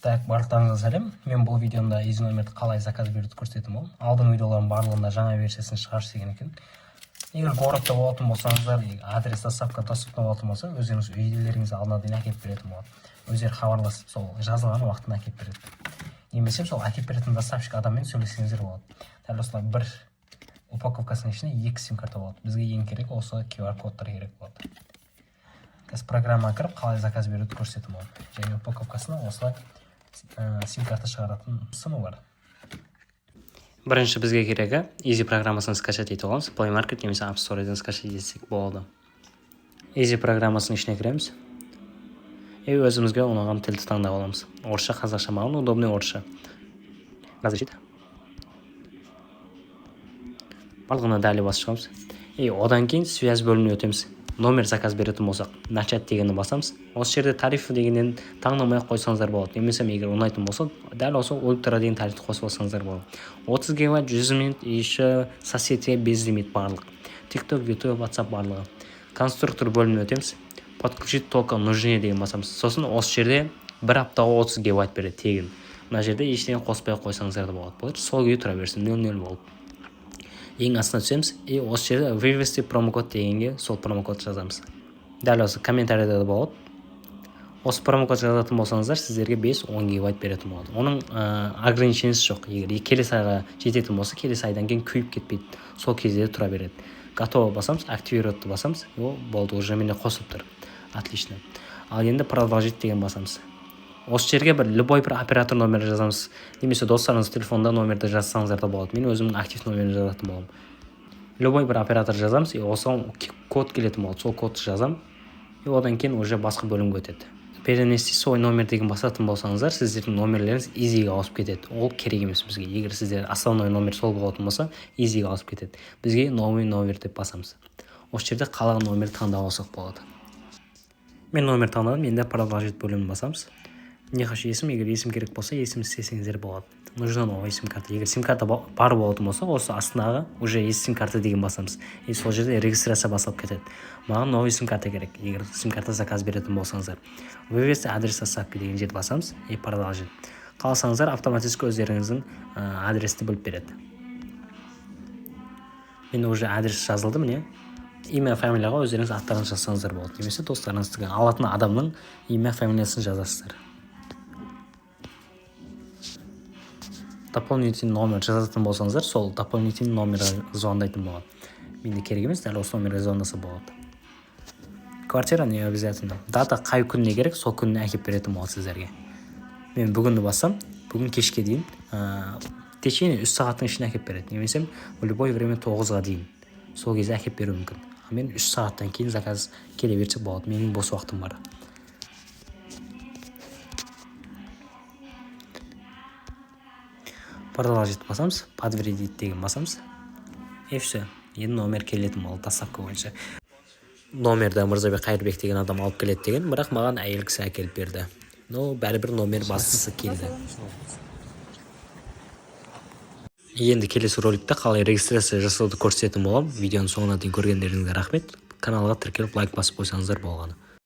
Так, барлықтарыңызға сәлем. Мен бұл видеомда изи номерді қалай заказ беруді көрсететін боламын. Алдыңғы видеолардың барлығында жаңа версиясын шығаршы деген екен. Егер городта болатын болсаңыздар, адрес доставка доступта болатын болса, өздеріңіз үйлеріңізге алдына дейін әкеліп беретін болады. Өздері хабарласып, сол жазылған уақытында әкеліп береді. Немесе сол әкеліп беретін доставщик адаммен сөйлессеңіздер болады. Дәл осылай бір упаковкасының ішіне 2 сим-карта болады. Бізге ең керек осы QR кодтар керек болады. Қазір программаға кіріп, қалай заказ беруді көрсететін болады. Және упаковкасына осылай сим-карта шығаратын сымы бар. Бірінші бізге керегі Easy программасын скачать етіп аламыз. Play Market немесе App Store'дан скачать етсек болады. Easy программасының ішіне кіреміз. Өзімізге ұнаған тілді таңдап аламыз. Орысша, қазақша, маған удобный орысша. Разрешить. Барлығына дәлі басып шығамыз. Одан кейін связь бөліміне өтеміз. Номер заказ беретін болсақ, начать дегенді басамыз. Осы жерде тарифы дегеннен таңдамай қойсаңыздар болады. Немесе егер ұнайтын болса, дәл осы ультра деген тарифті қосып алсаңыздар болады. 30 гигабайт, 100 минут, еще соцсетіге без лимит барлық. TikTok, YouTube, WhatsApp барлығы. Конструктор бөліміне өтеміз. Подключить только нужнее деген басамыз. Сосын осы жерде бір аптаға 30 гигабайт береді тегін. Мына жерде ештеңе қоспай қойсаңыздар да болады. Сол күйі тұра берсін, 0-0 болып. Ең астына түсеміз, осы жерде вывести промокод дегенге сол промокод жазамыз. Дәл осы комментарияда да болады. Осы промокод жазатын болсаңыздар, сіздерге 5-10 гигабайт беретін болады. Оның ограничениясы жоқ. Егер келесі айға жететін болса, келесі айдан кейін күйіп кетпейді. Сол кезде тұра береді. Готово басамыз, активировать басамыз. Болды, уже менде қосылып тұр. Отлично. Ал енді продолжить деген басамыз. Осы жерге любой бір оператор номері жазамыз. Немесе достарыңыз телефонда номерді жазсаңыздар да болады. Мен өзімнің актив номерін жазатын боламын. Любой бір оператор жазамыз, осыған код келетін болады. Сол кодты жазам. Одан кейін уже басқа бөлімге өтеді. Перенести свой номер деген басатын болсаңыздар, сіздердің номерлеріңіз Easy'ге ауысып кетеді. Ол керек емес бізге. Егер сіздер основной номер сол болатын болса, Easy'ге ауысып кетеді. Бізге новый номер деп басамыз. Осы жерде қалаған номерді таңдап алсақ болады. Мен номер таңдадым, енді продолжить бөлімін басамыз. Не хочу есім, егер есім керек болса, есім істесеңіздер болады. Нужна новая сим-карта. Егер сим-карта бар болатын болса, осы астындағы уже есть сим-карта деген басамыз. Сол жерде регистрация басылып кетеді. Маған новый сим-карта керек. Егер сим-карта заказ беретін болсаңыздар. Вывести адрес доставки деген жерді басамыз. Продолжить. Қаласаңыздар автоматически өздеріңіздің адресті бөліп береді. Мен уже адрес жазылды, міне. Имя, фамилияға өздеріңіз аттарын жазсаңыздар болады. Немесе достарыңыздың алатын адамның имя, фамилиясын жазасыздар. Дополнительный номер жазатын болсаңыздар, сол дополнительный номерға звондайтын болады. Менде керек емес, дәл осы номерге звондаса болады. Квартира не обязательно. Дата қай күніне керек, сол күніне әкеп беретін болады сіздерге. Мен бүгінді бассам, бүгін кешке дейін, течение 3 сағаттың ішіне әкеп береді. Немесе в любой время 9-ға дейін. Сол кезде әкеп беру мүмкін. Мен 3 сағаттан кейін заказ келе берсе болады. Менің бос уақытым бар. Продолжить басамыз, подтвердить деген басамыз. Все, енді номер келетін болды доставка бойынша. Номерді Мырзабек Қайырбек деген адам алып келеді деген, бірақ маған әйел кісі әкеліп берді. Бәрібір номер бастысы келді. Енді келесі роликте қалай регистрация жасауды көрсететін боламын. Видеоның соңына дейін көргендеріңізге рахмет. Каналға тіркеліп лайк басып қойсаңыздар болғаны.